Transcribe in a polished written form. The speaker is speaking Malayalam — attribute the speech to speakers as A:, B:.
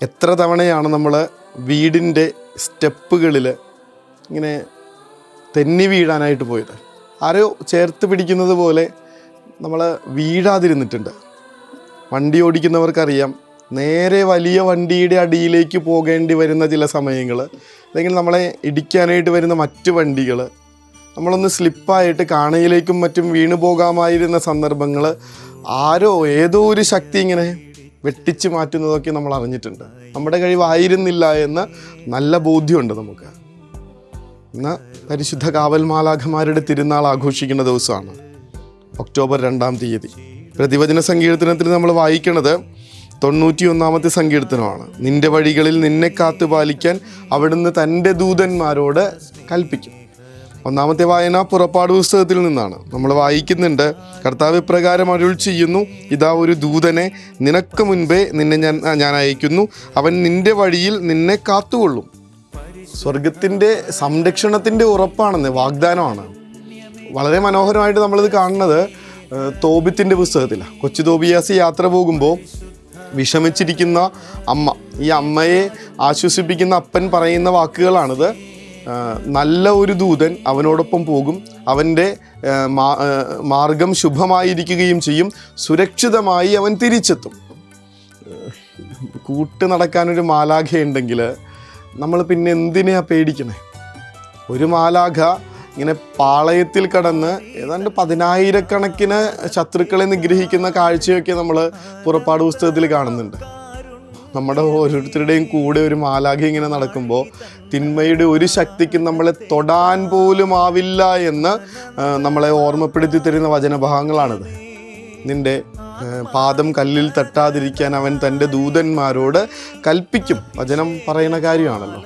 A: എത്ര തവണയാണ് നമ്മൾ വീടിൻ്റെ സ്റ്റെപ്പുകളിൽ ഇങ്ങനെ തെന്നി വീഴാനായിട്ട് പോയത്. ആരോ ചേർത്ത് പിടിക്കുന്നത് പോലെ നമ്മൾ വീഴാതിരുന്നിട്ടുണ്ട്. വണ്ടി ഓടിക്കുന്നവർക്കറിയാം, നേരെ വലിയ വണ്ടിയുടെ അടിയിലേക്ക് പോകേണ്ടി വരുന്ന ചില സമയങ്ങൾ, അല്ലെങ്കിൽ നമ്മളെ ഇടിക്കാനായിട്ട് വരുന്ന മറ്റു വണ്ടികൾ, നമ്മളൊന്ന് സ്ലിപ്പായിട്ട് കാണയിലേക്കും മറ്റും വീണു പോകാമായിരുന്ന സന്ദർഭങ്ങൾ ആരോ ഏതോ ഒരു ശക്തി ഇങ്ങനെ വെട്ടിച്ച് മാറ്റുന്നതൊക്കെ നമ്മൾ അറിഞ്ഞിട്ടുണ്ട്. നമ്മുടെ കഴിവായിരുന്നില്ല എന്ന് നല്ല ബോധ്യമുണ്ട് നമുക്ക്. ഇന്ന് പരിശുദ്ധ കാവൽമാലാഖമാരുടെ തിരുനാൾ ആഘോഷിക്കുന്ന ദിവസമാണ്, ഒക്ടോബർ 2-ാം തീയതി. പ്രതിവചന സങ്കീർത്തനത്തിൽ നമ്മൾ വായിക്കണത് 91-ാമത്തെ സങ്കീർത്തനമാണ്. നിന്റെ വഴികളിൽ നിന്നെ കാത്തു പാലിക്കാൻ അവിടുന്ന് തൻ്റെ ദൂതന്മാരോട് കൽപ്പിക്കും. 1-ാമത്തെ വായന പുറപ്പാട് പുസ്തകത്തിൽ നിന്നാണ്. നമ്മൾ വായിക്കുന്നുണ്ട്, കർത്താവ് ഇപ്രകാരം അരുൾ ചെയ്യുന്നു, ഇതാ ഒരു ദൂതനെ നിനക്ക് മുൻപേ ഞാൻ അയക്കുന്നു, അവൻ നിന്റെ വഴിയിൽ നിന്നെ കാത്തുകൊള്ളും. സ്വർഗത്തിൻ്റെ സംരക്ഷണത്തിൻ്റെ ഉറപ്പാണെന്ന്, വാഗ്ദാനമാണ്. വളരെ മനോഹരമായിട്ട് നമ്മളിത് കാണുന്നത് തോബിത്തിൻ്റെ പുസ്തകത്തിലാണ്. കൊച്ചു തോബിയാസ് യാത്ര പോകുമ്പോൾ വിഷമിച്ചിരിക്കുന്ന അമ്മ, ഈ അമ്മയെ ആശ്വസിപ്പിക്കുന്ന അപ്പൻ പറയുന്ന വാക്കുകളാണിത്. നല്ല ഒരു ദൂതൻ അവനോടൊപ്പം പോകും, അവൻ്റെ മാർഗം ശുഭമായിരിക്കുകയും ചെയ്യും, സുരക്ഷിതമായി അവൻ തിരിച്ചെത്തും. കൂട്ട് നടക്കാനൊരു മാലാഖയുണ്ടെങ്കിൽ നമ്മൾ പിന്നെ എന്തിനാ പേടിക്കണേ? ഒരു മാലാഖ ഇങ്ങനെ പാളയത്തിൽ കടന്ന് ഏതാണ്ട് 10,000-കണക്കിന് ശത്രുക്കളെ നിഗ്രഹിക്കുന്ന കാഴ്ചയൊക്കെ നമ്മൾ പുറപ്പാട് പുസ്തകത്തിൽ കാണുന്നുണ്ട്. നമ്മുടെ ഓരോരുത്തരുടെയും കൂടെ ഒരു മാലാഖ ഇങ്ങനെ നടക്കുമ്പോൾ തിന്മയുടെ ഒരു ശക്തിക്കും നമ്മളെ തൊടാൻ പോലും ആവില്ല എന്ന് നമ്മളെ ഓർമ്മപ്പെടുത്തി തരുന്ന വചനഭാഗങ്ങളാണിത്. നിൻ്റെ പാദം കല്ലിൽ തട്ടാതിരിക്കാൻ അവൻ തൻ്റെ ദൂതന്മാരോട് കൽപ്പിക്കും. വചനം പറയുന്ന കാര്യമാണല്ലോ.